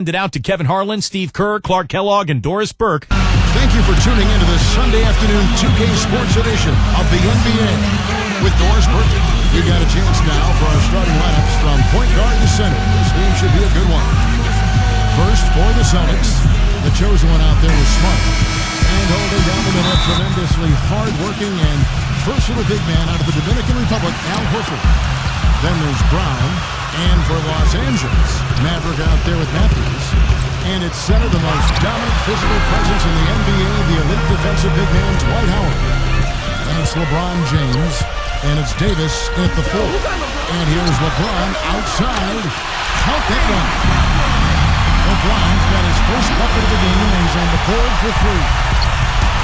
It out to Kevin Harlan, Steve Kerr, Clark Kellogg, and Doris Burke. Thank you for tuning into this Sunday afternoon 2K Sports edition of the NBA. With Doris Burke, we got a chance now for our starting lineups from point guard to center. This game should be a good one. First for the Celtics, the chosen one out there was Smart. And holding down the middle, tremendously hard-working and versatile big man out of the Dominican Republic, Al Horford. Then there's Brown. And for Los Angeles, Maverick out there with Matthews. And it's center, the most dominant physical presence in the NBA, the elite defensive big man, Dwight Howard. And it's LeBron James. And it's Davis at the 4. And here's LeBron outside. Count that one. LeBron's got his first bucket of the game, and he's on the board for 3.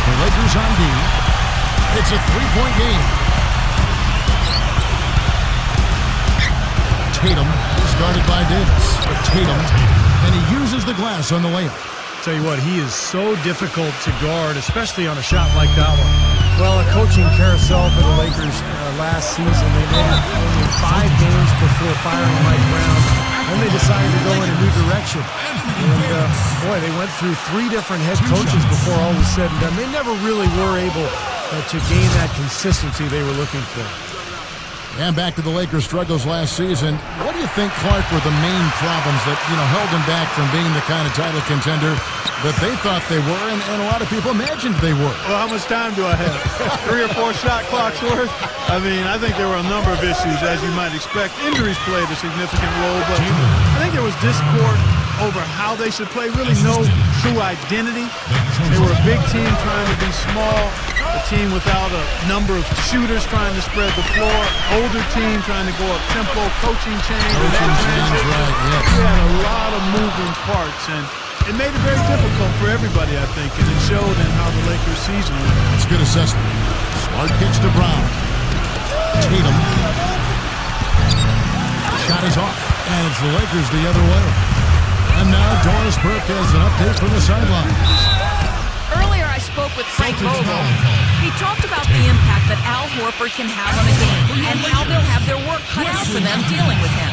The Lakers on D. It's a 3-point game. Tatum is guarded by Davis. Tatum, and he uses the glass on the layup. Tell you what, he is so difficult to guard, especially on a shot like that one. Well, a coaching carousel for the Lakers last season. They made it only 5 games before firing Mike Brown. Then they decided to go in a new direction. And, boy, they went through 3 different head coaches before all was said and done. They never really were able to gain that consistency they were looking for. And back to the Lakers' struggles last season. What do you think, Clark, were the main problems that, held them back from being the kind of title contender that they thought they were and a lot of people imagined they were? Well, how much time do I have? 3 or 4 shot clocks worth? I mean, I think there were a number of issues, as you might expect. Injuries played a significant role, but I think there was discord over how they should play, really no true identity. They were a big team trying to be small, a team without a number of shooters trying to spread the floor, older team trying to go up tempo, coaching change. We had a lot of moving parts, and it made it very difficult for everybody, I think, and it showed in how the Lakers' season went. That's a good assessment. Smart kicks to Brown. Tatum. Shot is off, and it's the Lakers the other way. And now Doris Burke has an update from the sidelines. Earlier I spoke with Frank Vogel. He talked about the impact that Al Horford can have on a game and how they'll have their work cut out for them dealing with him.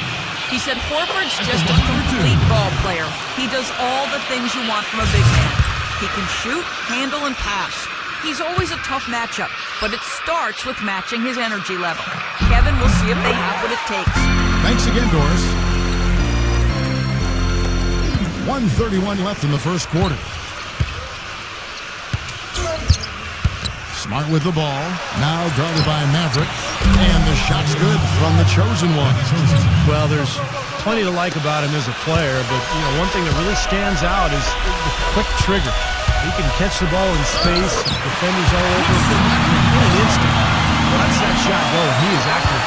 He said Horford's just a complete ball player. He does all the things you want from a big man. He can shoot, handle, and pass. He's always a tough matchup, but it starts with matching his energy level. Kevin will see if they have what it takes. Thanks again, Doris. 1:31 left in the first quarter. Smart with the ball. Now guarded by Maverick. And the shot's good from the chosen one. Well, there's plenty to like about him as a player, but one thing that really stands out is the quick trigger. He can catch the ball in space, defenders all over him in an instant. Lets that shot go, and he is active.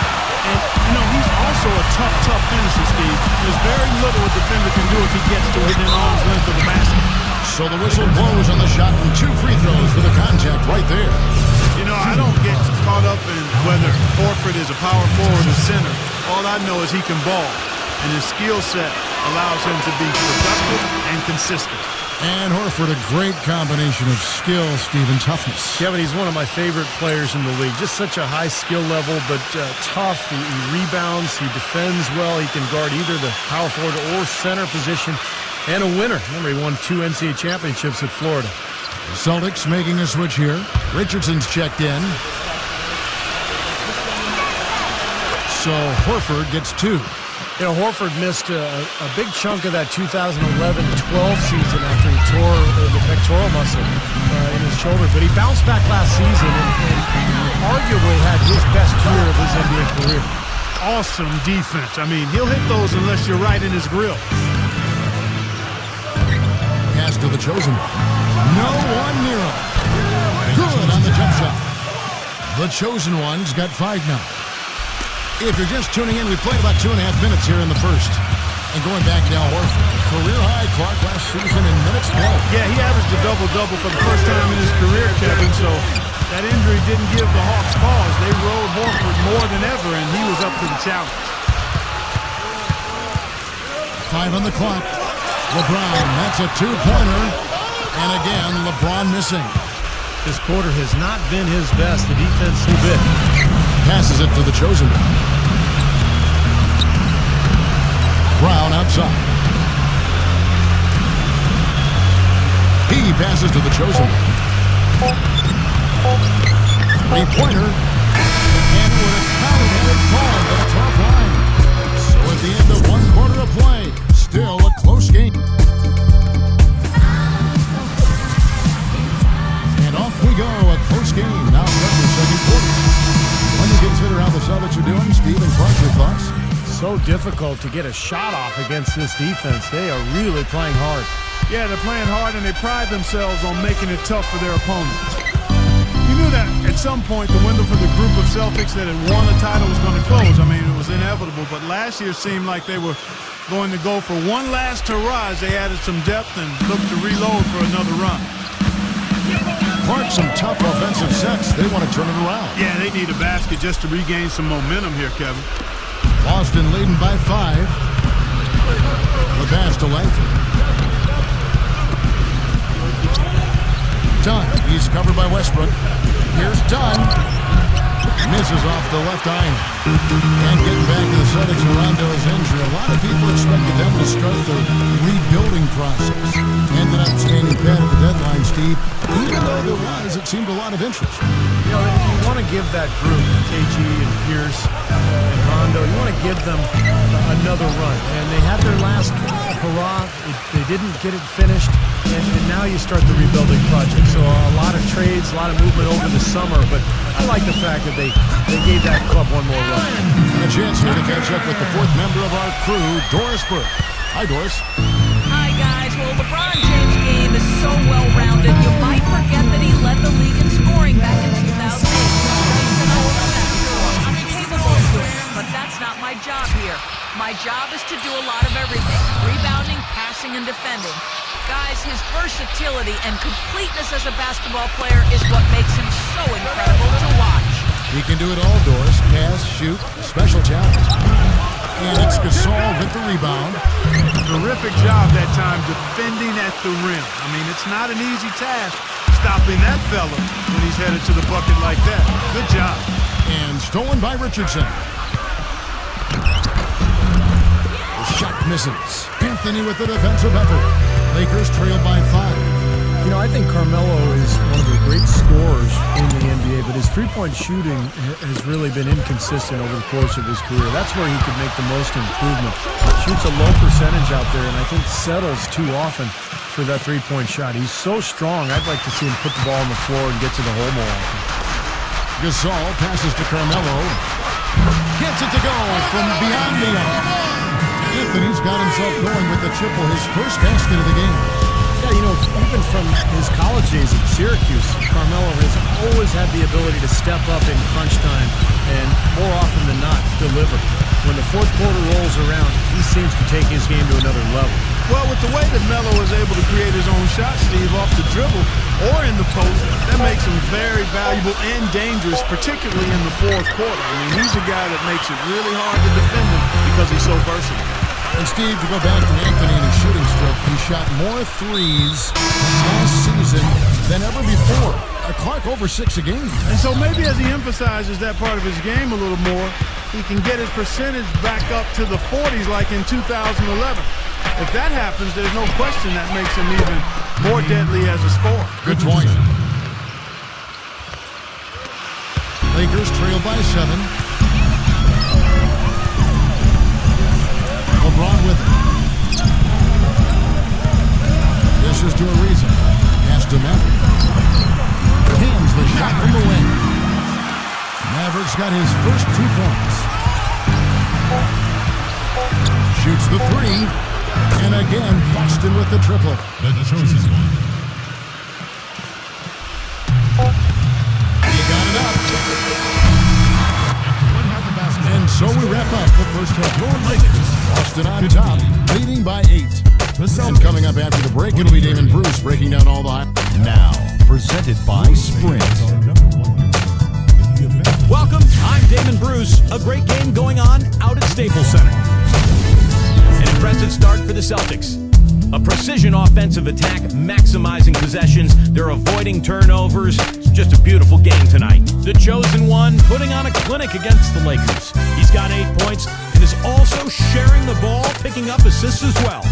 And, he's also a tough finisher, Steve. There's very little a defender can do if he gets to within arm's length of the basket. So the whistle blows on the shot, and 2 free throws for the contact right there. I don't get caught up in whether Horford is a power forward or center. All I know is he can ball, and his skill set allows him to be productive and consistent. And Horford, a great combination of skill, Steve, and toughness. Yeah, but he's one of my favorite players in the league. Just such a high skill level, but tough. He rebounds, he defends well. He can guard either the power forward or center position. And a winner. Remember, he won 2 NCAA championships at Florida. The Celtics making a switch here. Richardson's checked in. So Horford gets 2. Horford missed a big chunk of that 2011-12 season after he tore the pectoral muscle in his shoulder. But he bounced back last season and arguably had his best year of his NBA career. Awesome defense. I mean, he'll hit those unless you're right in his grill. Pass to the chosen one. No one near him. Good on the jump shot. The chosen one's got 5 now. If you're just tuning in, we played about 2.5 minutes here in the first. And going back now, Horford, career high, Clark, last season in minutes played. Yeah, he averaged a double-double for the first time in his career, Kevin, so that injury didn't give the Hawks pause. They rode Horford more than ever, and he was up to the challenge. 5 on the clock. LeBron, that's a 2-pointer. And again, LeBron missing. This quarter has not been his best. The defense too big. Passes it to the chosen one. Brown outside. He passes to the chosen one. Three-pointer. And would have counted had it fallen, but a tough line. So at the end of one quarter of play, still a close game. And off we go, a close game. Now starting the second quarter. When you consider how the Celtics are doing, Steve and Clark, your thoughts? So difficult to get a shot off against this defense. They are really playing hard. Yeah, they're playing hard, and they pride themselves on making it tough for their opponents. You knew that at some point the window for the group of Celtics that had won a title was going to close. I mean, it was inevitable, but last year seemed like they were going to go for one last hurrah as they added some depth and looked to reload for another run. Clark, some tough offensive sets. They want to turn it around. Yeah, they need a basket just to regain some momentum here, Kevin. Boston leading by 5. The pass to Langford. Dunn. He's covered by Westbrook. Here's Dunn. Misses off the left iron. And getting back to the Celtics around his injury. A lot of people expected them to start the rebuilding process. Ended up staying pat at the deadline, Steve. Even though there was, it seemed a lot of interest. You know, you want to give that group, KG and Pierce and Rondo, you want to give them another run. And they had their last hurrah. They didn't get it finished. And now you start the rebuilding project. So a lot of trades, a lot of movement over the summer. But I like the fact that they gave that club one more run. And a chance here to catch up with the fourth member of our crew, Doris Burke. Hi, Doris. Hi, guys. Well, LeBron James' game is so well-rounded, you might forget that he led the league in scoring back in 2008. I'm capable of doing it, but that's not my job here. My job is to do a lot of everything: rebounding, passing, and defending. Guys, his versatility and completeness as a basketball player is what makes him so incredible to watch. He can do it all, Doris. Pass, shoot, special challenge. And it's Gasol with the rebound. Terrific job that time defending at the rim. I mean, it's not an easy task stopping that fella when he's headed to the bucket like that. Good job. And stolen by Richardson. The shot misses. Anthony with the defensive effort. Lakers trail by 5. You know, I think Carmelo is one of the great scorers in the NBA, but his three-point shooting has really been inconsistent over the course of his career. That's where he could make the most improvement. Shoots a low percentage out there, and I think settles too often for that three-point shot. He's so strong, I'd like to see him put the ball on the floor and get to the hole more often. Gasol passes to Carmelo. Gets it to go from beyond the arc. Anthony's got himself going with the triple, his first basket of the game. Yeah, you know, even from his college days at Syracuse, Carmelo has always had the ability to step up in crunch time and more often than not deliver. When the fourth quarter rolls around, he seems to take his game to another level. Well, with the way that Melo is able to create his own shot, Steve, off the dribble or in the post, that makes him very valuable and dangerous, particularly in the fourth quarter. I mean, he's a guy that makes it really hard to defend him because he's so versatile. And Steve, to go back to Anthony and his shooting stroke, he shot more threes last season than ever before. Clark over 6 a game. And so maybe as he emphasizes that part of his game a little more, he can get his percentage back up to the 40s like in 2011. If that happens, there's no question that makes him even more deadly as a scorer. Good point. Lakers trail by 7. LeBron with it. This is to a reason. Pass to Maverick. Hands the shot from the wing. Maverick's got his first 2 points. Shoots the 3. And again, Boston with the triple. The choice is one. He got it up. And so we wrap up the first half. Boston on top, leading by 8. And coming up after the break, it'll be Damon Bruce breaking down all the... Now, presented by Sprint. Welcome, I'm Damon Bruce. A great game going on out at Staples Center. An impressive start for the Celtics. A precision offensive attack, maximizing possessions. They're avoiding turnovers. It's just a beautiful game tonight. The chosen one putting on a clinic against the Lakers. He's got 8 points and is also sharing the ball, picking up assists as well.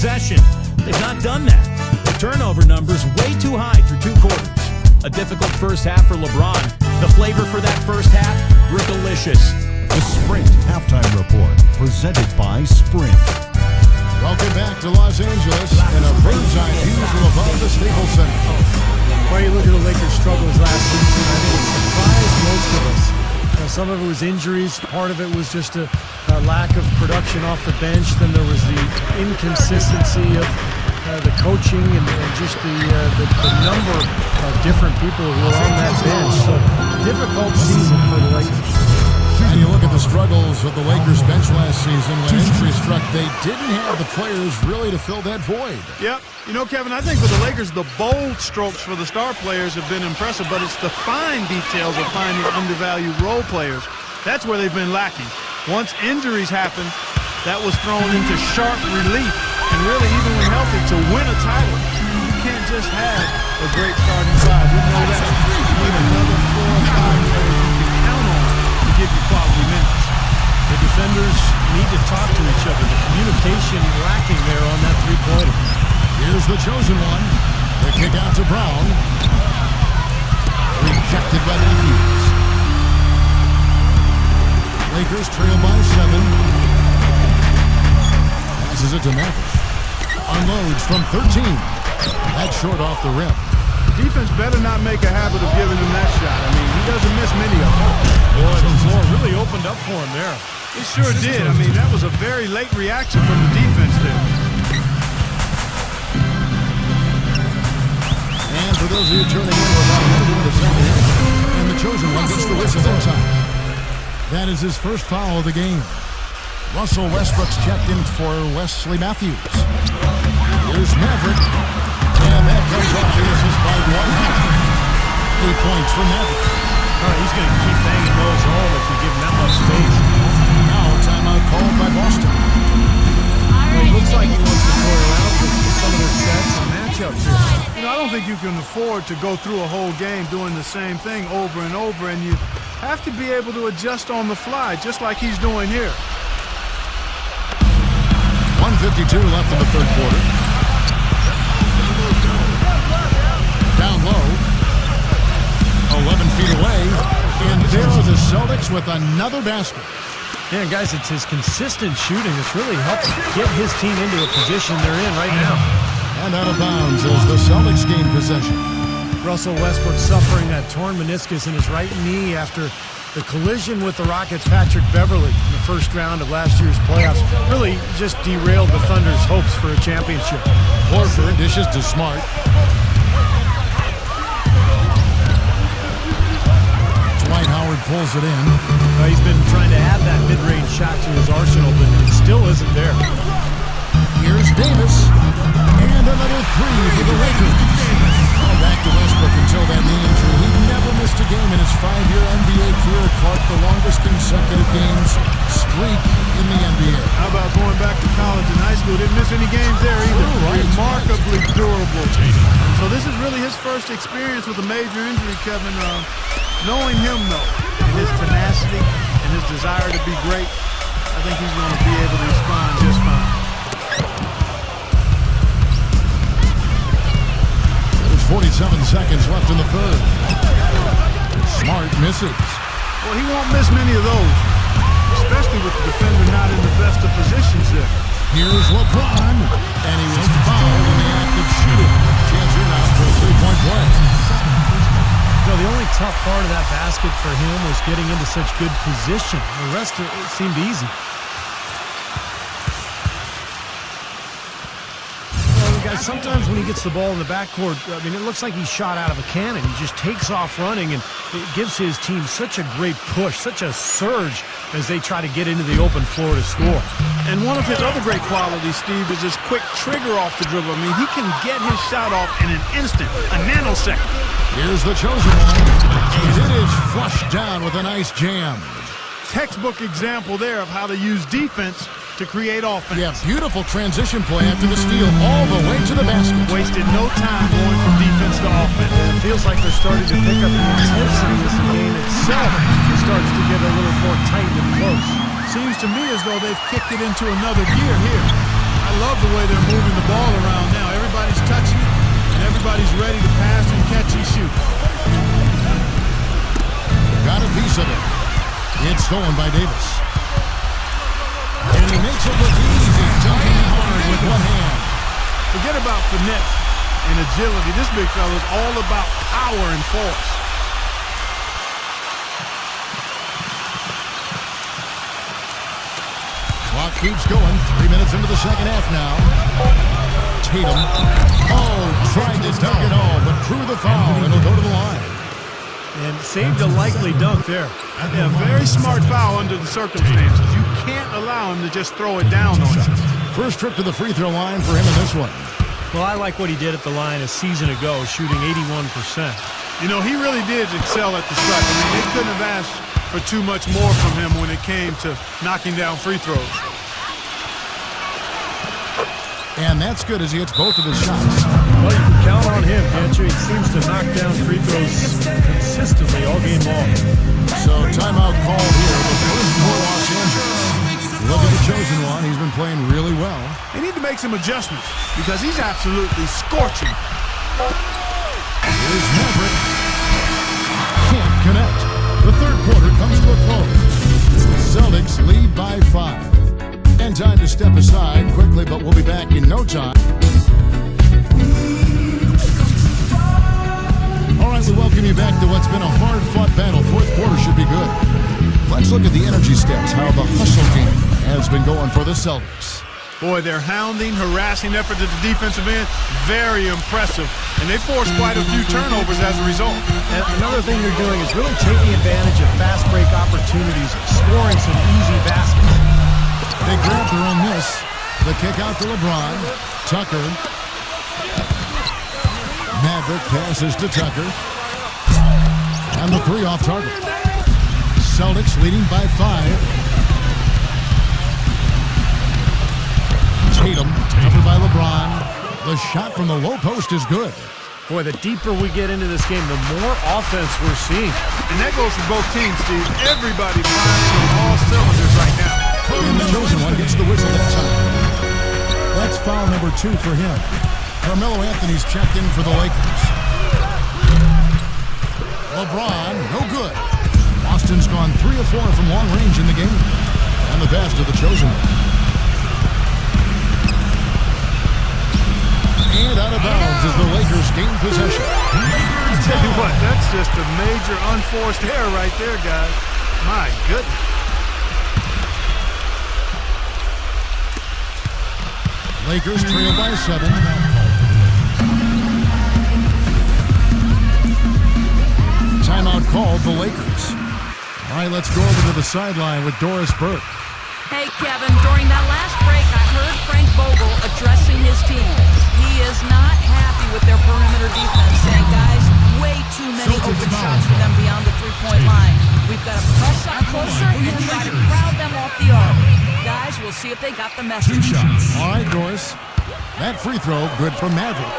possession. They've not done that. The turnover numbers way too high through 2 quarters. A difficult first half for LeBron. The flavor for that first half, Brickalicious. The Sprint Halftime Report, presented by Sprint. Welcome back to Los Angeles and a bird's-eye view from above the Staples Center. Well, you look at the Lakers' struggles last season, I think it surprised most of us. Some of it was injuries. Part of it was just a lack of production off the bench. Then there was the inconsistency of the coaching and just the number of different people who were on that bench. So, difficult season for the Lakers. And you look at the struggles of the Lakers bench last season when injury struck. They didn't have the players really to fill that void. Yep. You know, Kevin, I think for the Lakers, the bold strokes for the star players have been impressive, but it's the fine details of finding undervalued role players. That's where they've been lacking. Once injuries happen, that was thrown into sharp relief. And really, even when healthy, to win a title, you can't just have a great starting five. We know that. You need another 4 or 5 players you can count on to give you quality minutes. The defenders need to talk to each other. The communication lacking there on that three-pointer. Here's the chosen one. The kick out to Brown. Rejected by the Lakers. Lakers trail by 7. Passes it to Mavericks. Unloads from 13. That's short off the rim. Defense better not make a habit of giving him that shot. I mean, he doesn't miss many of them. Boy, the floor really opened up for him there. It sure did. I mean, that was a very late reaction from the defense there. And for those of you tuning in, we're about a minute into the second half. And the chosen one gets the whistle that time. That is his first foul of the game. Russell Westbrook's checked in for Wesley Matthews. Here's Maverick. And that comes off the assist by 1. 8 points for Maverick. He's going to keep banging those home if you give him that much space. Now a timeout called by Boston. Well, it looks like he wants to toy around with some of their sets and matchups here. You know, I don't think you can afford to go through a whole game doing the same thing over and over, and you have to be able to adjust on the fly, just like he's doing here. 1:52 left in the third quarter. Down low. 11 feet away. And there are the Celtics with another basket. Yeah, guys, it's his consistent shooting that's really helped get his team into a position they're in right now. And out of bounds as the Celtics gain possession. Russell Westbrook suffering that torn meniscus in his right knee after the collision with the Rockets' Patrick Beverley in the first round of last year's playoffs. Really just derailed the Thunder's hopes for a championship. Horford dishes to Smart. Dwight Howard pulls it in. He's been trying to add that mid-range shot to his arsenal, but it still isn't there. Here's Davis. And another 3 for the Lakers. Back to Westbrook until that knee injury. He never missed a game in his 5-year NBA career. Clark, the longest consecutive games streak in the NBA. How about going back to college and high school? Didn't miss any games there either. Right. Remarkably durable. So this is really his first experience with a major injury, Kevin. Knowing him, though, and his tenacity and his desire to be great, I think he's going to be able to respond just fine. 47 seconds left in the third. Smart misses. Well, he won't miss many of those, especially with the defender not in the best of positions there. Here's LeBron, and he was fouled in the act of shooting. Chance here now for a 3-point play. No, the only tough part of that basket for him was getting into such good position. The rest of it seemed easy. Guys, sometimes when he gets the ball in the backcourt, I mean, it looks like he's shot out of a cannon. He just takes off running, and it gives his team such a great push, such a surge as they try to get into the open floor to score. And one of his other great qualities, Steve, is his quick trigger off the dribble. I mean, he can get his shot off in an instant, a nanosecond. Here's the chosen one, and it is flushed down with a nice jam. Textbook example there of how to use defense to create offense. Yeah, beautiful transition play after the steal all the way to the basket. Wasted no time going from defense to offense. And it feels like they're starting to pick up the intensity as the game itself starts to get a little more tight and close. Seems to me as though they've kicked it into another gear here. I I love the way they're moving the ball around now. Everybody's touching it, and everybody's ready to pass and catch and shoot. Got a piece of it. It's stolen by Davis. And he makes it look easy, dunking hard with one hand. Forget about finesse and agility. This big fella is all about power and force. Clock keeps going. 3 minutes into the second half now. Tatum. Oh, tried to dunk it all, but drew the foul, and it'll go to the line. And saved a likely dunk there. Yeah, very smart foul under the circumstances. You can't allow him to just throw it down on you. First trip to the free throw line for him in this one. Well, I like what he did at the line a season ago, shooting 81%. You know, he really did excel at the stripe. I mean, they couldn't have asked for too much more from him when it came to knocking down free throws. And that's good as he hits both of his shots. Well, you can count on him, can't you? He seems to knock down free throws consistently all game long. So timeout called here, the first for Los Angeles. Look at the chosen one. He's been playing really well. They need to make some adjustments because he's absolutely scorching. Here's Maverick. Can't connect. The third quarter comes to a close. Celtics lead by 5. And time to step aside quickly, but we'll be back in no time. All right, we welcome you back to what's been a hard-fought battle. Fourth quarter should be good. Let's look at the energy stats, how the hustle game has been going for the Celtics. Boy, their hounding, harassing effort at the defensive end, very impressive. And they forced quite a few turnovers as a result. And another thing they're doing is really taking advantage of fast break opportunities, scoring some easy baskets. They grab their own miss. The kick out to LeBron. Tucker. Maverick passes to Tucker. And the three off target. Celtics leading by 5. Tatum, covered by LeBron. The shot from the low post is good. Boy, the deeper we get into this game, the more offense we're seeing. And that goes for both teams, Steve. Everybody firing on all cylinders right now. And the chosen one gets the whistle that time. That's foul number 2 for him. Carmelo Anthony's checked in for the Lakers. LeBron, no good. Boston's gone 3 of 4 from long range in the game. And the pass to the chosen one. And out of bounds as the Lakers gain possession. I tell you what, that's just a major unforced error right there, guys. My goodness. Lakers trail by 7. Timeout called the Lakers. All right, let's go over to the sideline with Doris Burke. Hey, Kevin, during that last break, I heard Frank Vogel addressing his team. He is not happy with their perimeter defense, saying, guys, way too many open shots for them beyond the three-point line. We've got to press up closer and try to crowd them off the arc. Guys, we'll see if they got the message. All right, Doris. That free throw, good for Maverick.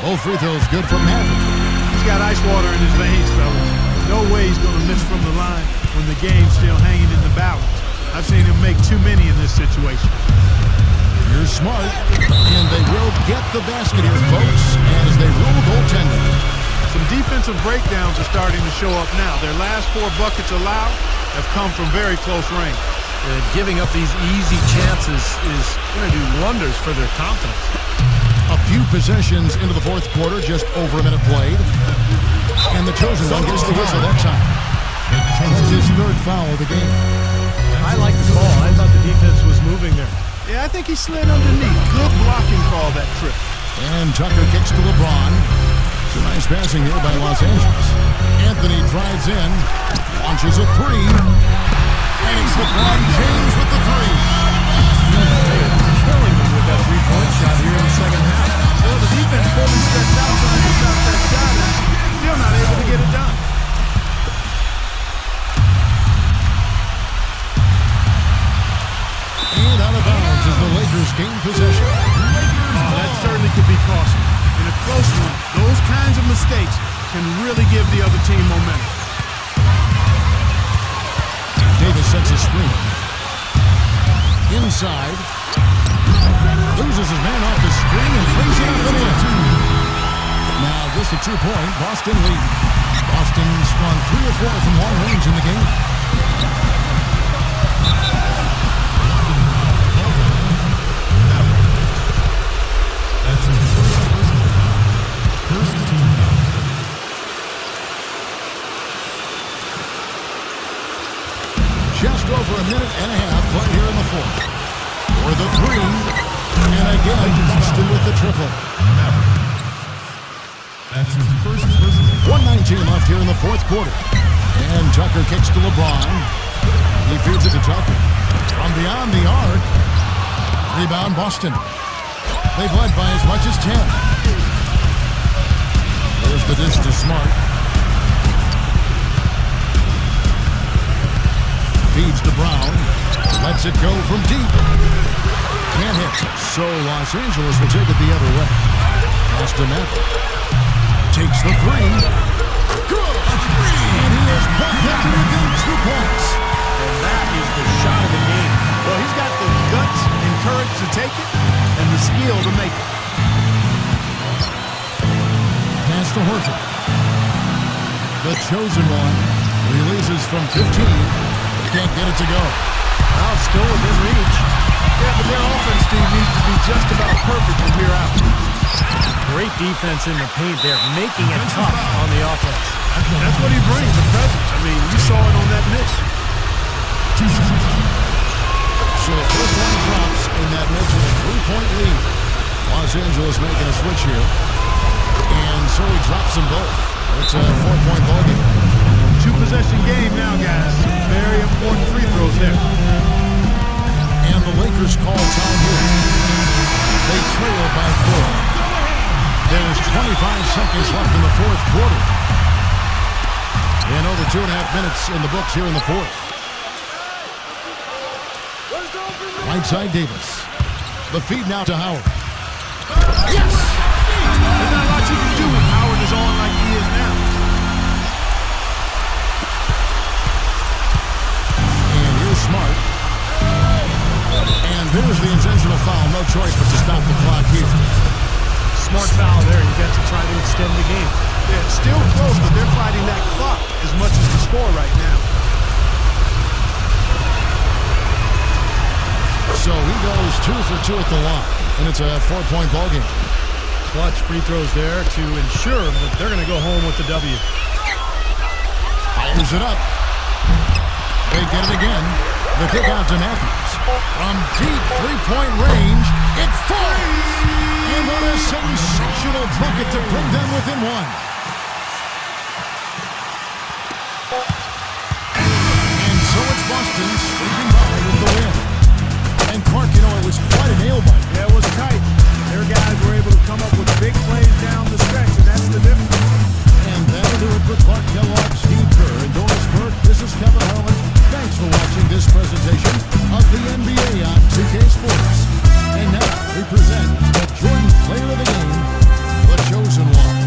Both free throws good for Maverick. He's got ice water in his veins, fellas. No way he's going to miss from the line when the game's still hanging in the balance. I've seen him make too many in this situation. You're smart, and they will get the basket here, folks, as they rule goaltending. Some defensive breakdowns are starting to show up now. Their last 4 buckets allowed have come from very close range. Giving up these easy chances is going to do wonders for their confidence. A few possessions into the fourth quarter, just over a minute played. And the chosen one gets the whistle that time. That's his 3rd foul of the game. I like the call. I thought the defense was moving there. Yeah, I think he slid underneath. Good blocking call that trip. And Tucker kicks to LeBron. It's a nice passing here by Los Angeles. Anthony drives in, launches a 3. And it's LeBron James with the 3. Killing them with that three-point shot here in the second half. Well, the defense fully stretched out trying to stop that shot and still not able to get it done. And out of bounds as the Lakers gain can really give the other team momentum. Davis sets a screen. Inside. Loses his man off the screen and plays it out of the end. Now just a 2-point Boston lead. Boston strong 3 or 4 from long range in the game. That's his first team. Just over a minute and a half played here in the fourth. For the three. And again, Boston with the triple. That's his first. 1:19 left here in the fourth quarter. And Tucker kicks to LeBron. He feeds it to Tucker. From beyond the arc. Rebound Boston. They've led by as much as 10. There's the dish to Smart. Feeds to Brown. Lets it go from deep. Can't hit. So Los Angeles will take it the other way. Pass to Matt. Takes the three. Good. A three. And he is put back within 2 points. And that is the shot of the game. Well, he's got the guts and courage to take it and the skill to make it. Pass to Horford. The chosen one releases from 15. Can't get it to go. Well, it's still within reach. Yeah, but their offense, Steve, needs to be just about perfect from here out. Great defense in the paint there, making it tough on the offense. That's what he brings, the presence. I mean, you saw it on that miss. So first one drops in that miss with a 3-point lead. Los Angeles making a switch here. And so he drops them both. It's a 4-point ballgame. 2-possession game now, guys. Very important free throws there. And the Lakers call time here. They trail by 4. There's 25 seconds left in the fourth quarter. And over 2.5 minutes in the books here in the fourth. Right side Davis. The feed now to Howard. Yes! There's not a lot you can do when Howard is on like he is now. And here's Smart. And there's the intentional foul. No choice but to stop the clock here. Smart foul there. You got to try to extend the game. Yeah, it's still close, but they're fighting that clock as much as the score right now. So he goes 2 for 2 at the line, and it's a 4-point ballgame. Clutch free throws there to ensure that they're going to go home with the W. Fires it up. They get it again. The kick out to Matthews. From deep 3-point range, it falls! And what a sensational bucket to bring them within 1. And so it's Boston scraping by with the win. And Clark, you know, it was quite a nail-biter. Yeah, it was tight. Their guys were able to come up with big plays down the stretch, and that's the difference. And that'll do it for Clark Kellogg, Steve Kerr, and Doris Burke. This is Kevin Harlan. Thanks for watching this presentation of the NBA on 2K Sports. And now we present the Jordan Player of the Game, the Chosen One.